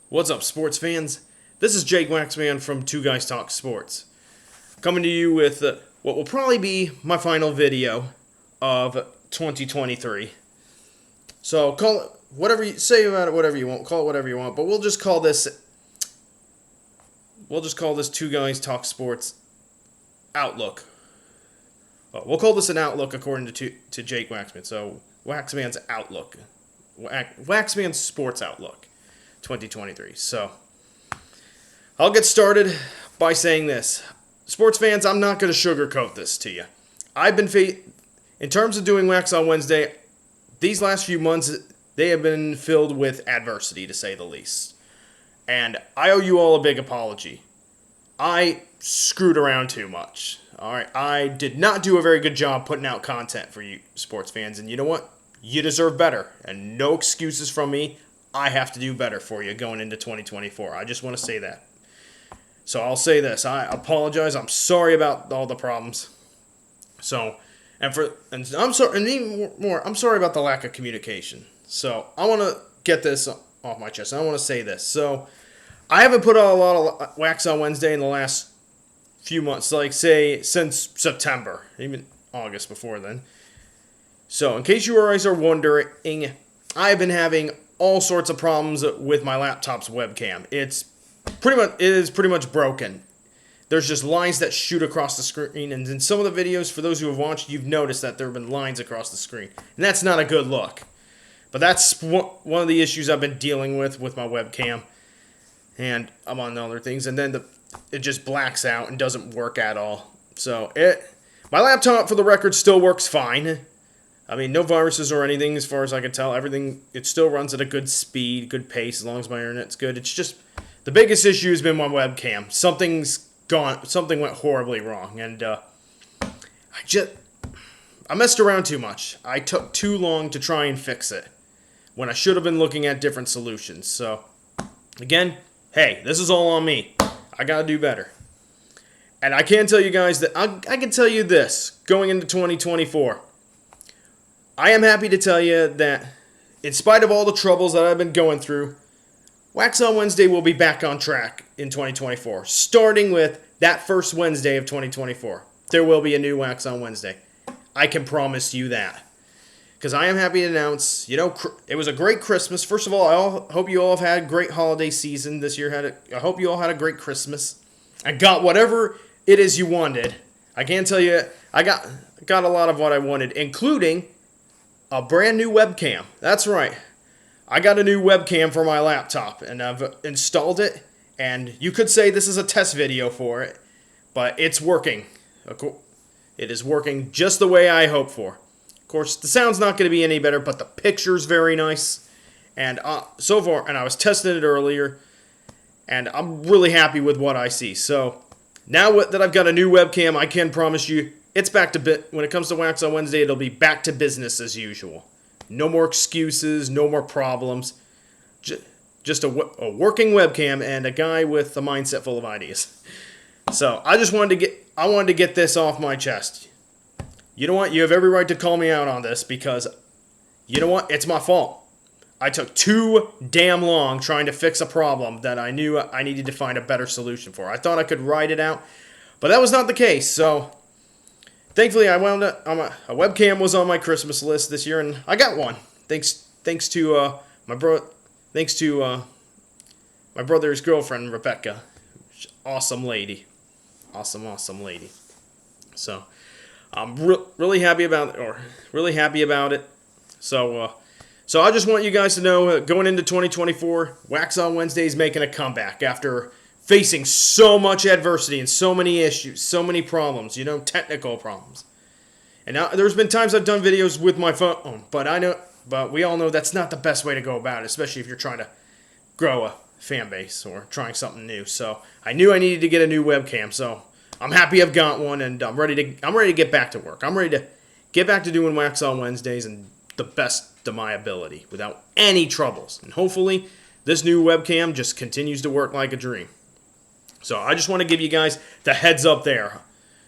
What's up, sports fans? This is Jake Waxman from Two Guys Talk Sports, coming to you with what will probably be my final video of 2023. So call it whatever you say about it, whatever you want. Call it whatever you want, but we'll just call this Two Guys Talk Sports Outlook. Well, we'll call this an outlook according to Jake Waxman. So Waxman's outlook, Waxman's sports outlook. 2023. So, I'll get started by saying this. Sports fans, I'm not going to sugarcoat this to you. I've been, in terms of doing Wax on Wednesday, these last few months, they have been filled with adversity, to say the least. And I owe you all a big apology. I screwed around too much. Alright, I did not do a very good job putting out content for you sports fans. And you know what? You deserve better. And no excuses from me. I have to do better for you going into 2024. I just want to say that. So I'll say this. I apologize. I'm sorry about all the problems. So, and I'm sorry, and even more, I'm sorry about the lack of communication. So I want to get this off my chest. I want to say this. So I haven't put out a lot of Wax on Wednesday in the last few months, like say since September, even August before then. So in case you guys are wondering, I've been having all sorts of problems with my laptop's webcam. It is pretty much broken. There's just lines that shoot across the screen, and in some of the videos, for those who have watched, you've noticed that there have been lines across the screen, and that's not a good look. But that's one of the issues I've been dealing with my webcam, and among other things. And then it just blacks out and doesn't work at all. So my laptop, for the record, still works fine. I mean, no viruses or anything as far as I can tell. Everything, it still runs at a good speed, good pace, as long as my internet's good. It's just, the biggest issue has been my webcam. Something went horribly wrong, and I messed around too much. I took too long to try and fix it, when I should have been looking at different solutions. So, again, hey, this is all on me. I gotta do better. And I can tell you guys that, I can tell you this, going into 2024, I am happy to tell you that, in spite of all the troubles that I've been going through, Wax on Wednesday will be back on track in 2024. Starting with that first Wednesday of 2024. There will be a new Wax on Wednesday. I can promise you that. Because I am happy to announce, it was a great Christmas. First of all, I hope you all have had a great holiday season this year. I hope you all had a great Christmas. I got whatever it is you wanted. I can tell you, I got a lot of what I wanted, including a brand new webcam. That's right. I got a new webcam for my laptop, and I've installed it, and you could say this is a test video for it, but it's working. It is working just the way I hoped for. Of course, the sound's not going to be any better, but the picture's very nice, and so far, and I was testing it earlier, and I'm really happy with what I see. So, now that I've got a new webcam, I can promise you, it's back to when it comes to Wax on Wednesday, it'll be back to business as usual. No more excuses, no more problems. Just a working webcam and a guy with a mindset full of ideas. So I wanted to get this off my chest. You know what? You have every right to call me out on this because, you know what? It's my fault. I took too damn long trying to fix a problem that I knew I needed to find a better solution for. I thought I could ride it out, but that was not the case. So thankfully, I wound up a webcam was on my Christmas list this year, and I got one. Thanks to my brother's girlfriend Rebecca, awesome lady, awesome lady. So I'm really happy about it. So I just want you guys to know, going into 2024, Wax on Wednesday is making a comeback after facing so much adversity and so many issues, so many problems, technical problems. And now there's been times I've done videos with my phone, but we all know that's not the best way to go about it, especially if you're trying to grow a fan base or trying something new. So I knew I needed to get a new webcam, so I'm happy I've got one, and I'm ready to get back to work. I'm ready to get back to doing Wax on Wednesdays and the best of my ability without any troubles. And hopefully this new webcam just continues to work like a dream. So I just want to give you guys the heads up there,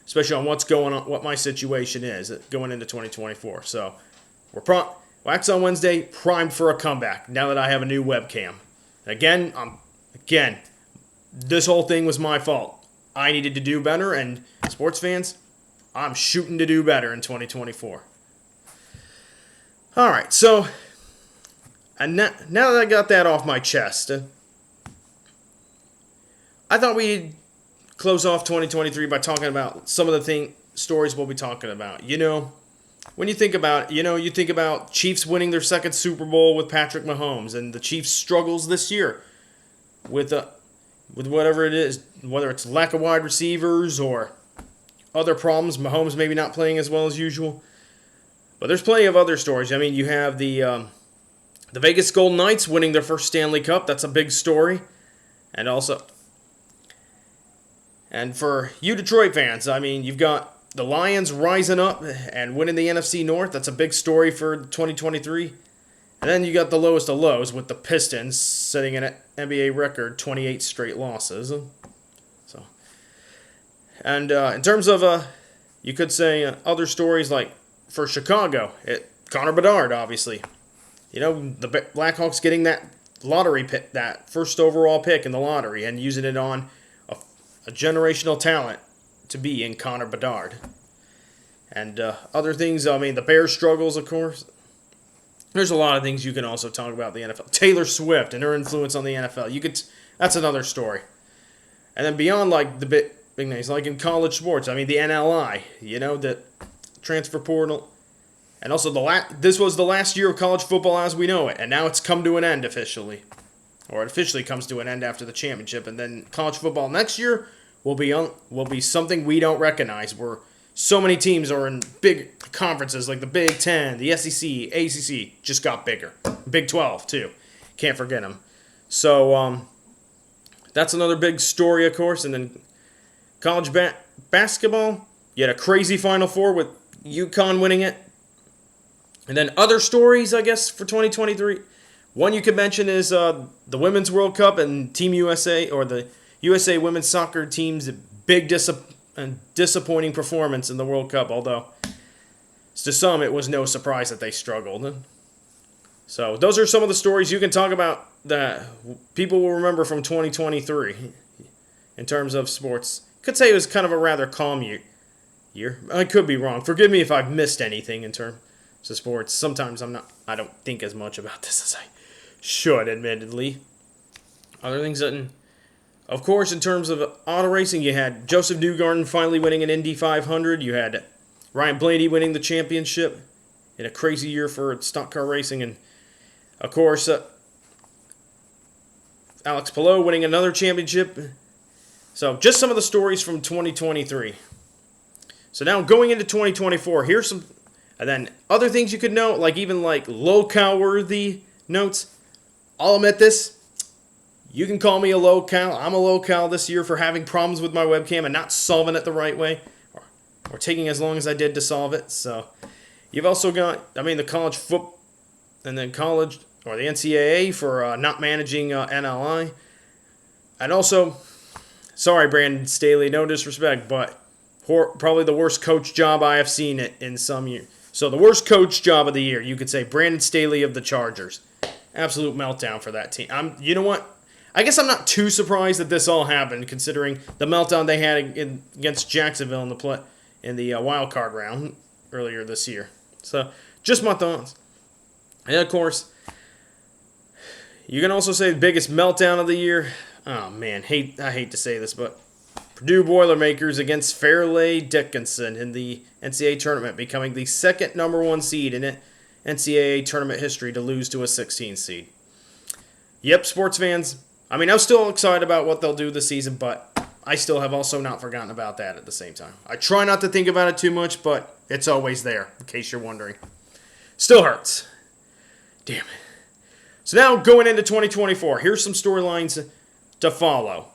especially on what's going on, what my situation is going into 2024. So Wax on Wednesday, primed for a comeback now that I have a new webcam. Again, Again, this whole thing was my fault. I needed to do better, and sports fans, I'm shooting to do better in 2024. All right, so and now that I got that off my chest, I thought we'd close off 2023 by talking about some of the stories we'll be talking about. When you think about, you think about Chiefs winning their second Super Bowl with Patrick Mahomes, and the Chiefs' struggles this year with whatever it is, whether it's lack of wide receivers or other problems. Mahomes maybe not playing as well as usual. But there's plenty of other stories. I mean, you have the Vegas Golden Knights winning their first Stanley Cup. That's a big story. And for you Detroit fans, I mean, you've got the Lions rising up and winning the NFC North. That's a big story for 2023. And then you got the lowest of lows with the Pistons sitting at an NBA record 28 straight losses. And in terms of, you could say other stories like for Chicago, Connor Bedard, obviously. The Blackhawks getting that lottery pick, that first overall pick in the lottery, and using it on a generational talent to be in Connor Bedard. And other things, I mean, the Bears' struggles, of course. There's a lot of things you can also talk about the NFL. Taylor Swift and her influence on the NFL. That's another story. And then beyond, like, the big names, like in college sports, I mean, the NLI, the transfer portal. And also, this was the last year of college football as we know it, and now it's come to an end officially. Or it officially comes to an end after the championship, and then college football next year will be something we don't recognize, where so many teams are in big conferences like the Big Ten, the SEC, ACC, just got bigger. Big 12, too. Can't forget them. So, that's another big story, of course. And then college basketball, you had a crazy Final Four with UConn winning it. And then other stories, I guess, for 2023. One you could mention is the Women's World Cup and Team USA, or the USA women's soccer team's big disappointing performance in the World Cup, although to some it was no surprise that they struggled. So those are some of the stories you can talk about that people will remember from 2023 in terms of sports. Could say it was kind of a rather calm year. I could be wrong. Forgive me if I've missed anything in terms of sports. Sometimes I don't think as much about this as I should, admittedly. Other things that, of course, in terms of auto racing, you had Joseph Newgarden finally winning an Indy 500. You had Ryan Blaney winning the championship in a crazy year for stock car racing. And, of course, Alex Palou winning another championship. So, just some of the stories from 2023. So, now going into 2024, here's some. And then other things you could note, like even like locale-worthy notes. I'll admit this. You can call me a locale. I'm a locale this year for having problems with my webcam and not solving it the right way. Or taking as long as I did to solve it. So you've also got, the college football and then college, or the NCAA for not managing NLI. And also, sorry, Brandon Staley, no disrespect, but probably the worst coach job I have seen it in some years. So the worst coach job of the year, you could say Brandon Staley of the Chargers. Absolute meltdown for that team. You know what? I guess I'm not too surprised that this all happened, considering the meltdown they had against Jacksonville in the wild card round earlier this year. So just my thoughts. And of course, you can also say the biggest meltdown of the year. Oh man, I hate to say this, but Purdue Boilermakers against Fairleigh Dickinson in the NCAA tournament, becoming the second number one seed in NCAA tournament history to lose to a 16 seed. Yep, sports fans. I was still excited about what they'll do this season, but I still have also not forgotten about that at the same time. I try not to think about it too much, but it's always there, in case you're wondering. Still hurts. Damn it. So now, going into 2024, here's some storylines to follow.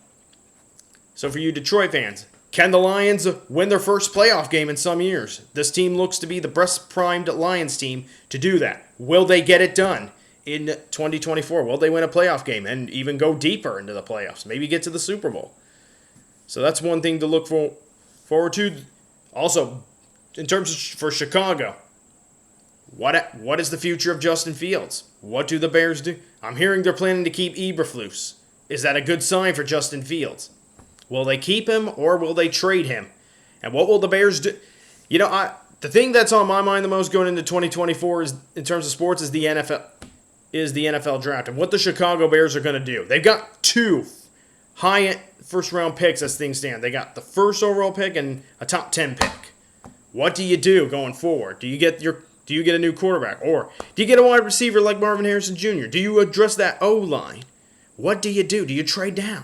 So for you Detroit fans, can the Lions win their first playoff game in some years? This team looks to be the best primed Lions team to do that. Will they get it done in 2024? Will they win a playoff game and even go deeper into the playoffs? Maybe get to the Super Bowl. So that's one thing to look forward to. Also, in terms of for Chicago, what is the future of Justin Fields? What do the Bears do? I'm hearing they're planning to keep Eberflus is that a good sign for Justin Fields? Will they keep him or will they trade him? And what will the Bears do? The thing that's on my mind the most going into 2024 is, in terms of sports, is the NFL draft and what the Chicago Bears are going to do. They've got 2 high first-round picks as things stand. They got the first overall pick and a top 10 pick. What do you do going forward? Do you get a new quarterback, or do you get a wide receiver like Marvin Harrison Jr.? Do you address that O-line? What do? Do you trade down?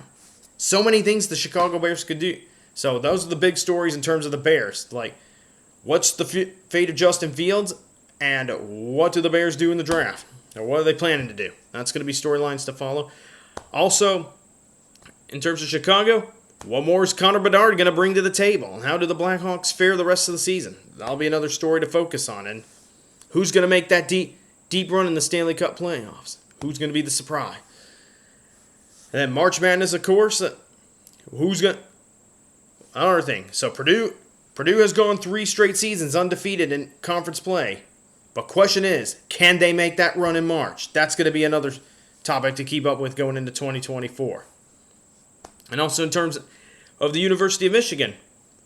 So many things the Chicago Bears could do. So those are the big stories in terms of the Bears. Like, what's the fate of Justin Fields, and what do the Bears do in the draft? Or what are they planning to do? That's going to be storylines to follow. Also, in terms of Chicago, what more is Connor Bedard going to bring to the table? And how do the Blackhawks fare the rest of the season? That'll be another story to focus on. And who's going to make that deep run in the Stanley Cup playoffs? Who's going to be the surprise? And then March Madness, of course. Another thing. So Purdue has gone 3 straight seasons undefeated in conference play. But question is, can they make that run in March? That's going to be another topic to keep up with going into 2024. And also in terms of the University of Michigan,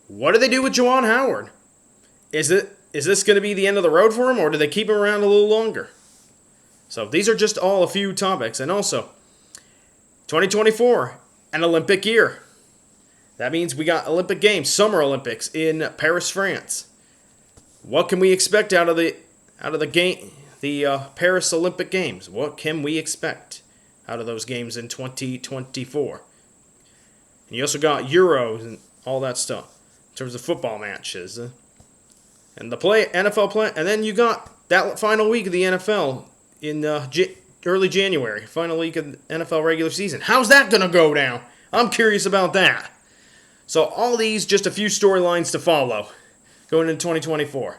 what do they do with Juwan Howard? Is this going to be the end of the road for him, or do they keep him around a little longer? So these are just all a few topics. And also, 2024, an Olympic year. That means we got Olympic Games, Summer Olympics in Paris, France. What can we expect out of the Paris Olympic Games? What can we expect out of those games in 2024? And you also got Euros and all that stuff in terms of football matches. And the NFL play, and then you got that final week of the NFL in early January, final week of the NFL regular season. How's that going to go down? I'm curious about that. So all these, just a few storylines to follow going into 2024.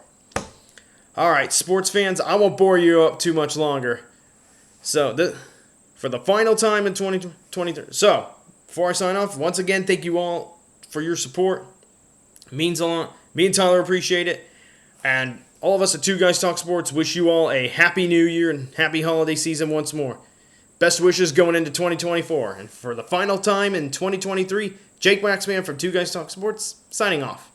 All right, sports fans, I won't bore you up too much longer. So for the final time in 2023. So before I sign off, once again, thank you all for your support. It means a lot. Me and Tyler appreciate it. And all of us at Two Guys Talk Sports wish you all a happy new year and happy holiday season once more. Best wishes going into 2024. And for the final time in 2023, Jake Waxman from Two Guys Talk Sports, signing off.